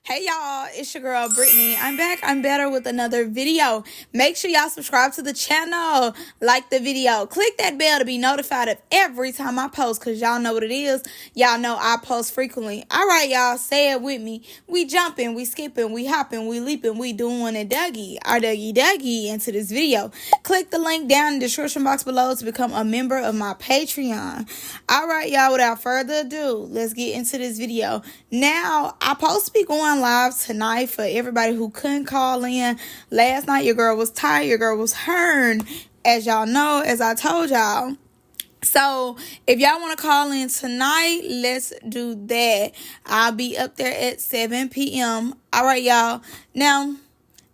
Hey y'all, it's your girl Brittany. I'm back. I'm better with another video. Make sure y'all subscribe to the channel, like the video, click that bell to be notified of every time I post, because y'all know what it is. Y'all know I post frequently. All right, y'all, say it with me. We jumping, we skipping, we hopping, we leaping, we doing a Dougie, our Dougie into this video. Click the link down in the description box below to become a member of my Patreon. All right, y'all, without further ado, let's get into this video. Now, I'm supposed to be going live tonight for everybody who couldn't call in. Last night, your girl was tired. Your girl was hurting, as y'all know, as I told y'all. So, if y'all want to call in tonight, let's do that. I'll be up there at 7 p.m. All right, y'all. Now,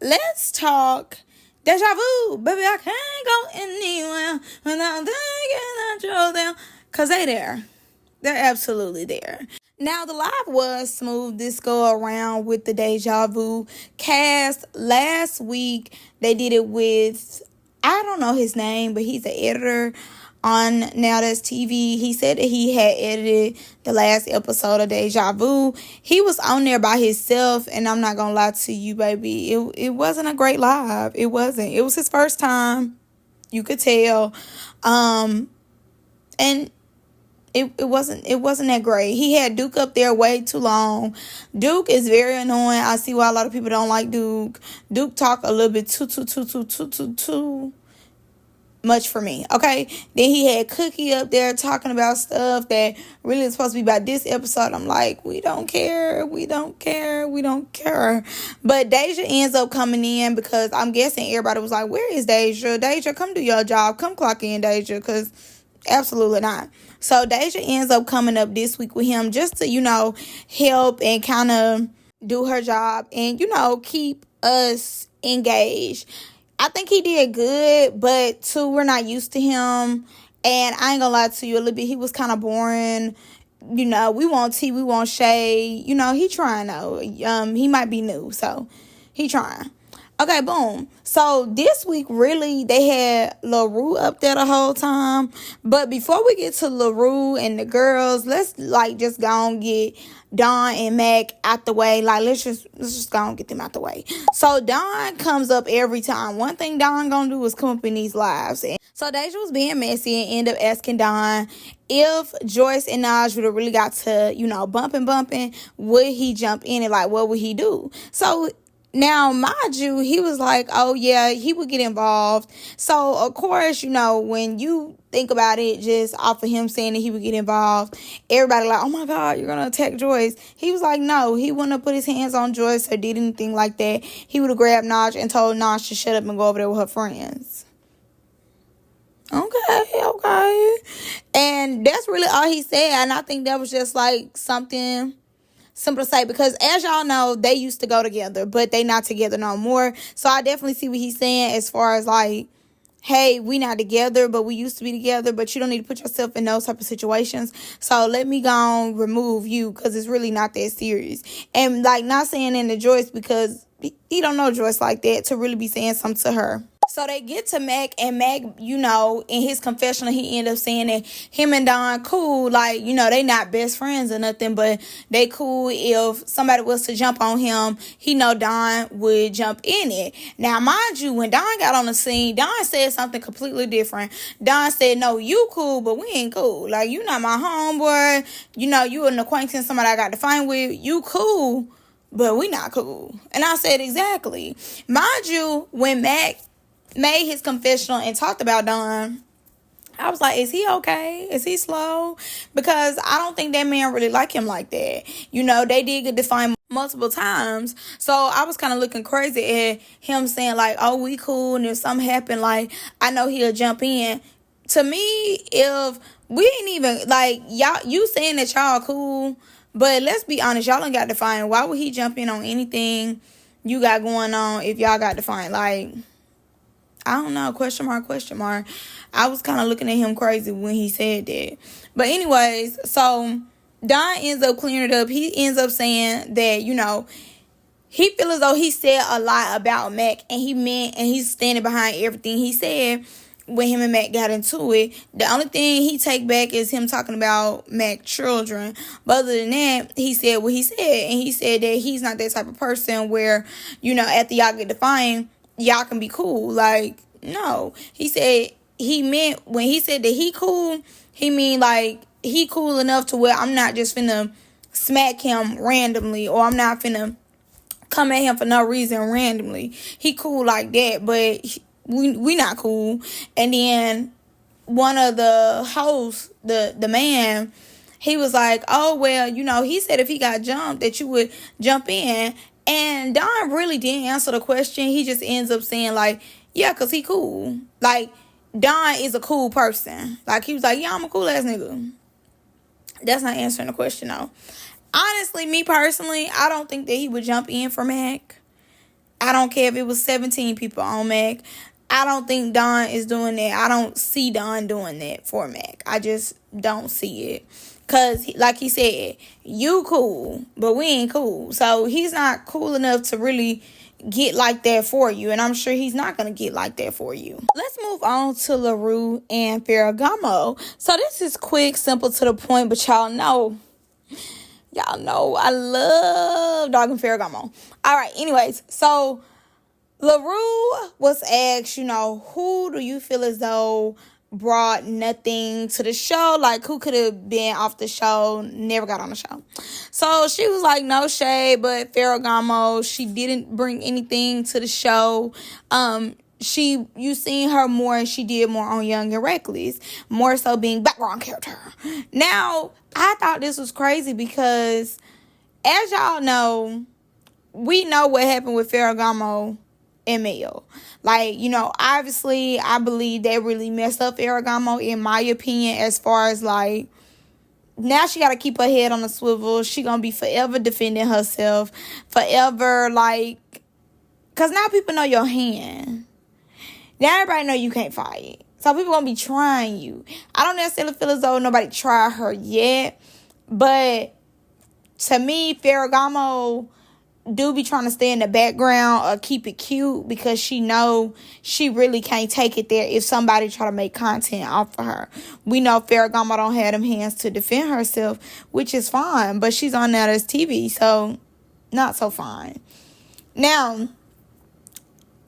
let's talk Deja Vu. Baby, I can't go anywhere without thinking that you're there. Because they there. They're absolutely there. Now, the live was smooth this go around with the Deja Vu cast. Last week, they did it with, I don't know his name, but he's an editor on Now That's TV. He said that he had edited the last episode of Deja Vu. He was on there by himself, and I'm not going to lie to you, baby. It wasn't a great live. It wasn't. It was his first time. You could tell. And it wasn't that great. He had Duke up there way too long. Duke is very annoying. I see why a lot of people don't like Duke. Duke talk a little bit too much for me. Okay. Then he had Cookie up there talking about stuff that really is supposed to be about this episode. I'm like, we don't care. But Deja ends up coming in because I'm guessing everybody was like, where is Deja? Deja, come do your job. Come clock in, Deja, because absolutely not. So Deja ends up coming up this week with him just to, help and kind of do her job and, keep us engaged. I think he did good, but too, we're not used to him. And I ain't gonna lie to you, a little bit, he was kind of boring. We want tea, we want shade. He trying though. He might be new, so he trying. Okay, boom. So this week, really, they had LaRue up there the whole time. But before we get to LaRue and the girls, let's just go and get Dawne and Mac out the way. Let's just go and get them out the way. So Dawne comes up every time. One thing Dawne gonna do is come up in these lives. And so Deja was being messy and ended up asking Dawne if Joyce and Naj would have really got to, bumping, would he jump in and what would he do? So now, mind you, he was like, oh, yeah, he would get involved. So, of course, when you think about it, just off of him saying that he would get involved, everybody like, oh, my God, you're going to attack Joyce. He was like, no, he wouldn't have put his hands on Joyce or did anything like that. He would have grabbed Naj and told Naj to shut up and go over there with her friends. Okay. And that's really all he said. And I think that was just something simple to say, because as y'all know, they used to go together, but they not together no more. So I definitely see what he's saying as far as hey, we not together, but we used to be together, but you don't need to put yourself in those type of situations. So let me go on remove you, because it's really not that serious. And not saying into Joyce, because he don't know Joyce like that to really be saying something to her. So they get to Mac, and Mac, in his confessional, he ended up saying that him and Dawne cool, they not best friends or nothing, but they cool. If somebody was to jump on him, he know Dawne would jump in it. Now, mind you, when Dawne got on the scene, Dawne said something completely different. Dawne said, no, you cool, but we ain't cool. You not my homeboy. You an acquaintance, somebody I got to find with. You cool, but we not cool. And I said, exactly. Mind you, when Mac made his confessional and talked about Dawne, I was like, is he okay? Is he slow? Because I don't think that man really like him like that. They did get defined multiple times. So I was kind of looking crazy at him saying oh, we cool. And if something happened, I know he'll jump in. To me, if we ain't even y'all, you saying that y'all cool, but let's be honest, y'all ain't got defined. Why would he jump in on anything you got going on if y'all got defined? I don't know, question mark. I was kind of looking at him crazy when he said that. But anyways, so Dawne ends up clearing it up. He ends up saying that, he feels as though he said a lot about Mac, and he meant, and he's standing behind everything he said. when him and Mac got into it. The only thing he take back is him talking about Mac children. But other than that, he said what he said. And he said that he's not that type of person where, after y'all get defined, y'all can be cool. Like, no. He said he meant, when he said that he cool, he mean like he cool enough to where I'm not just finna smack him randomly, or I'm not finna come at him for no reason randomly. He cool like that, but we not cool. And then one of the hosts, the man, he was like, oh, well, he said if he got jumped that you would jump in. And Don really didn't answer the question. He just ends up saying like, yeah, because he cool. Like, Don is a cool person. Like, he was like, yeah, I'm a cool ass nigga. That's not answering the question, though. Honestly, me personally, I don't think that he would jump in for Mac. I don't care if it was 17 people on Mac. I don't think Don is doing that. I don't see Don doing that for Mac. I just don't see it. Because, like he said, you cool, but we ain't cool. So, he's not cool enough to really get like that for you. And I'm sure he's not going to get like that for you. Let's move on to LaRue and Farrah Gamo. So, this is quick, simple, to the point, but y'all know I love Dog and Farrah Gamo. All right, anyways, so LaRue was asked, who do you feel as though brought nothing to the show? Like, who could have been off the show, never got on the show? So she was like, no shade, but Farrah Gamo, she didn't bring anything to the show. You seen her more, and she did more on Young and Reckless, more so being background character. Now, I thought this was crazy because, as y'all know, we know what happened with Farrah Gamo and Mel. Like, obviously, I believe they really messed up Farrah Gamo, in my opinion, as far as, like, now she got to keep her head on the swivel. She going to be forever defending herself, forever, like, because now people know your hand. Now everybody know you can't fight. So people going to be trying you. I don't necessarily feel as though nobody tried her yet. But to me, Farrah Gamo do be trying to stay in the background or keep it cute, because she know she really can't take it there if somebody try to make content off of her. We know Farrah Gamo don't have them hands to defend herself, which is fine. But she's on that as TV, so not so fine. Now,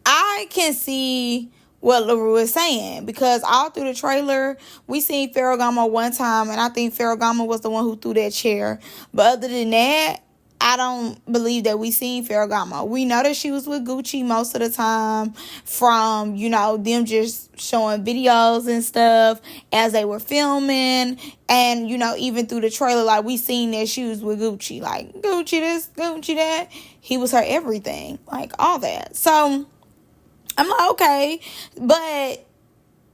I can see what LaRue is saying, because all through the trailer, we seen Farrah Gamo one time, and I think Farrah Gamo was the one who threw that chair. But other than that, I don't believe that we seen Farrah Gamo. We know that she was with Gucci most of the time, from, them just showing videos and stuff as they were filming. And, even through the trailer, like, we seen that she was with Gucci. Like, Gucci this, Gucci that. He was her everything. Like, all that. So I'm like, okay. But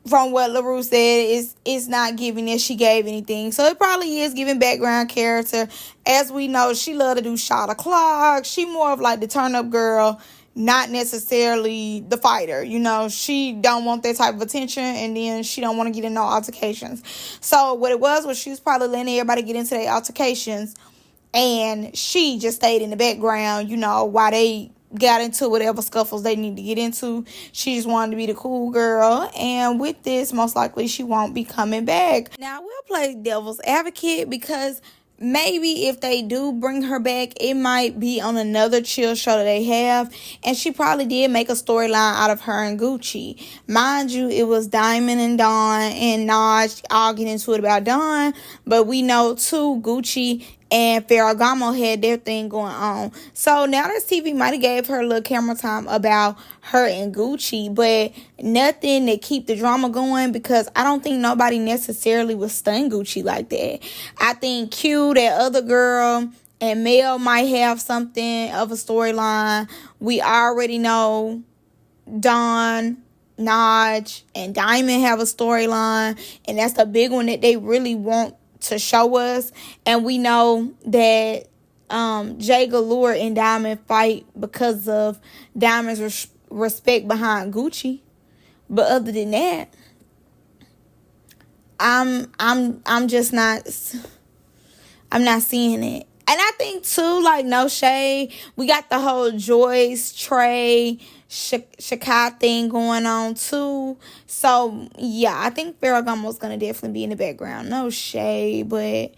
from what LaRue said, it's not giving that she gave anything. So it probably is giving background character. As we know, she love to do shot o'clock. She more of like the turn-up girl, not necessarily the fighter. She don't want that type of attention, and then she don't want to get in no altercations. So what it was she was probably letting everybody get into their altercations, and she just stayed in the background, while they got into whatever scuffles they need to get into. She just wanted to be the cool girl, and with this, most likely she won't be coming back. Now, we'll play devil's advocate, because maybe if they do bring her back, it might be on another chill show that they have, and she probably did make a storyline out of her and Gucci. Mind you, it was Diamond and Dawne and Naj all getting into it about Dawne, but we know too, Gucci and Farrah Gamo had their thing going on. So now this TV might have gave her a little camera time about her and Gucci, but nothing to keep the drama going, because I don't think nobody necessarily was stun Gucci like that. I think Q, that other girl, and Mel might have something of a storyline. We already know Dawn, Naj, and Diamond have a storyline, and that's the big one that they really want to show us. And we know that Jay Galore and Diamond fight because of Diamond's respect behind Gucci. But other than that, I'm just not, I'm not seeing it. And I think too, like, no shade, we got the whole Joyce, Trey, Shakai thing going on too. So yeah, I think Farrah Gamo's gonna definitely be in the background. No shade, but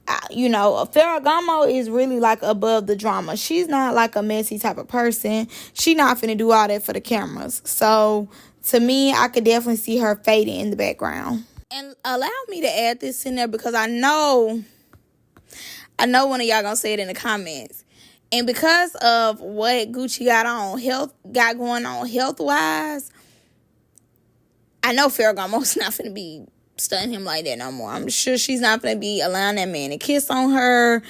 Farrah Gamo is really like above the drama. She's not like a messy type of person. She not finna do all that for the cameras. So to me, I could definitely see her fading in the background. And allow me to add this in there because I know one of y'all gonna say it in the comments. And because of what Gucci got going on health wise, I know Farrah Gamo's not finna be stunning him like that no more. I'm sure she's not gonna be allowing that man to kiss on her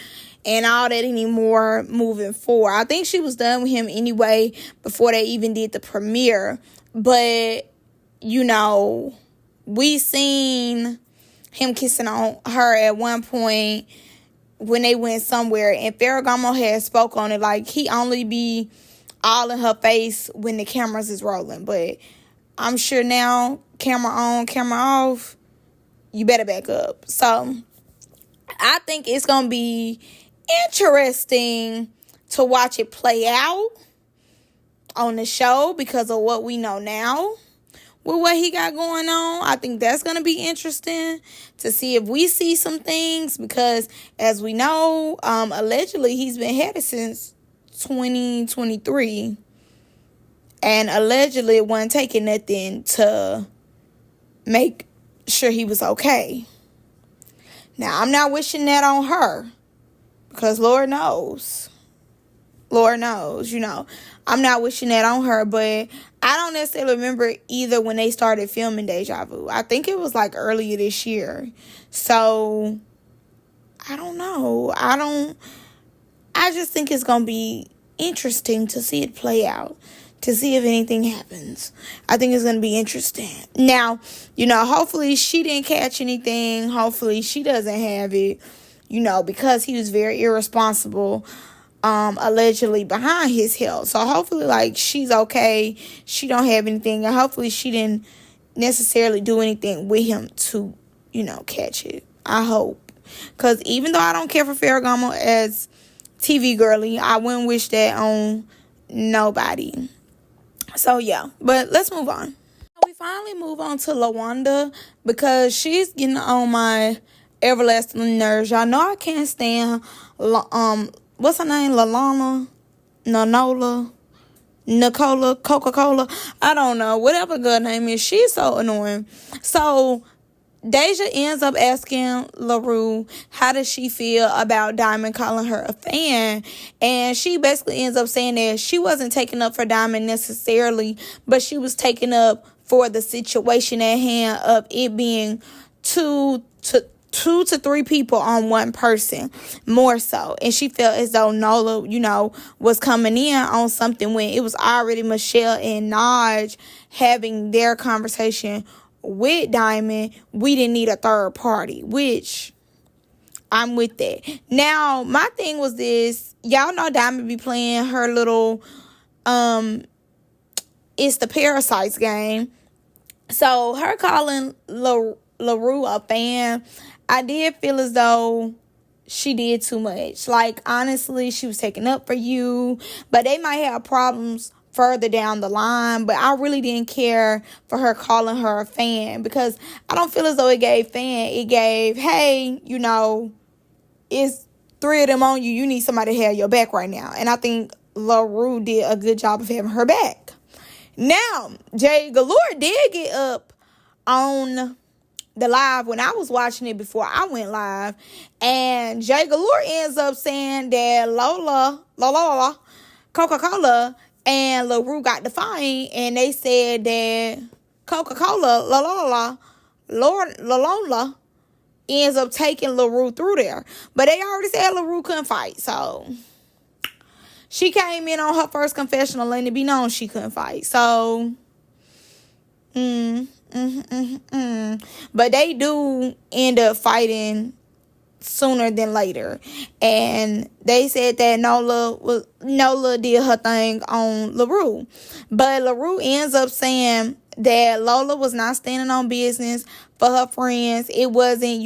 and all that anymore moving forward. I think she was done with him anyway before they even did the premiere. But we seen him kissing on her at one point when they went somewhere, and Farrah Gamo had spoke on it like he only be all in her face when the cameras is rolling. But I'm sure now, camera on, camera off, you better back up. So I think it's going to be interesting to watch it play out on the show because of what we know now with what he got going on. I think that's going to be interesting to see if we see some things because, as we know, allegedly he's been headed since 2023. And allegedly it wasn't taking nothing to make sure he was okay. Now, I'm not wishing that on her because Lord knows, I'm not wishing that on her, but I don't necessarily remember either when they started filming Deja Vu. I think it was like earlier this year. So, I don't know. I just think it's going to be interesting to see it play out, to see if anything happens. I think it's going to be interesting. Now, hopefully she didn't catch anything. Hopefully she doesn't have it, because he was very irresponsible, allegedly behind his health. So hopefully, like, she's okay. She don't have anything. And hopefully she didn't necessarily do anything with him to, catch it. I hope. Because even though I don't care for Farrah Gamo as TV girly, I wouldn't wish that on nobody. So, yeah. But let's move on. We finally move on to LaWanda because she's getting on my everlasting nerves. Y'all know I can't stand, what's her name? Nola, Nicola, Coca-Cola. I don't know. Whatever girl name is. She's so annoying. So, Deja ends up asking LaRue how does she feel about Diamond calling her a fan, and she basically ends up saying that she wasn't taking up for Diamond necessarily, but she was taking up for the situation at hand of it being two to three people on one person more so, and she felt as though Nola was coming in on something when it was already Michelle and Naj having their conversation with Diamond. We didn't need a third party, which I'm with that. Now, my thing was this. Y'all know Diamond be playing her little, it's the Parasites game. So, her calling LaRue a fan, I did feel as though she did too much. Like, honestly, she was taking up for you, but they might have problems further down the line, but I really didn't care for her calling her a fan because I don't feel as though it gave fan. It gave, hey, it's three of them on you. You need somebody to have your back right now. And I think LaRue did a good job of having her back. Now, Jay Galore did get up on the live when I was watching it before I went live, and Jay Galore ends up saying that Lola, Coca-Cola, and LaRue got the fine, and they said that Coca-Cola, Lola, ends up taking LaRue through there. But they already said LaRue couldn't fight, so she came in on her first confessional letting it be known she couldn't fight. So, but they do end up fighting sooner than later, and they said that Nola did her thing on LaRue, but LaRue ends up saying that Lola was not standing on business for her friends. It wasn't,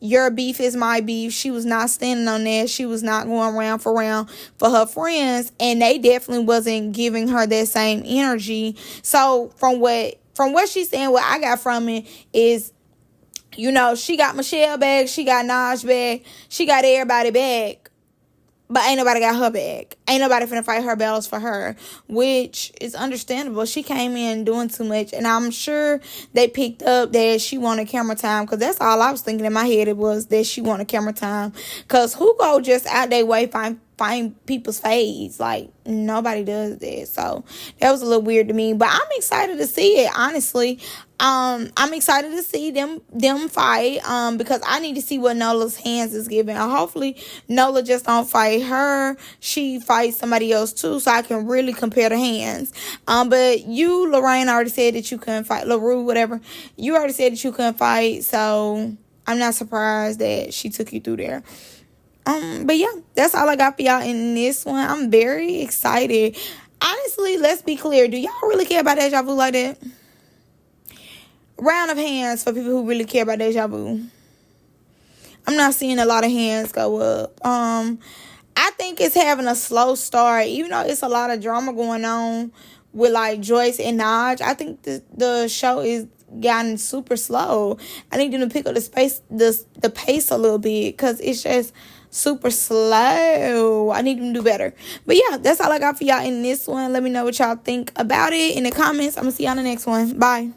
your beef is my beef. She was not standing on that. She was not going round for her friends, and they definitely wasn't giving her that same energy. So from what she's saying, what I got from it is, she got Michelle back, she got Naj back, she got everybody back. But ain't nobody got her back. Ain't nobody finna fight her battles for her, which is understandable. She came in doing too much, and I'm sure they picked up that she wanted camera time, because that's all I was thinking in my head. It was that she wanted camera time, because who go just out their way find people's fades? Like, nobody does that. So that was a little weird to me, but I'm excited to see it, honestly. I'm excited to see them fight, because I need to see what Nola's hands is giving. Hopefully Nola just don't fight her, she fights somebody else too, so I can really compare the hands. But you, Lorraine, already said that you couldn't fight. LaRue, whatever, you already said that you couldn't fight, so I'm not surprised that she took you through there. But yeah, that's all I got for y'all in this one. I'm very excited. Honestly, let's be clear. Do y'all really care about Deja Vu like that? Round of hands for people who really care about Deja Vu. I'm not seeing a lot of hands go up. I think it's having a slow start, even though it's a lot of drama going on with like Joyce and Naj. I think the show is gotten super slow. I need them to pick up the pace a little bit, because it's just super slow. I need them to do better. But yeah, that's all I got for y'all in this one. Let me know what y'all think about it in the comments. I'm gonna see y'all in the next one. Bye.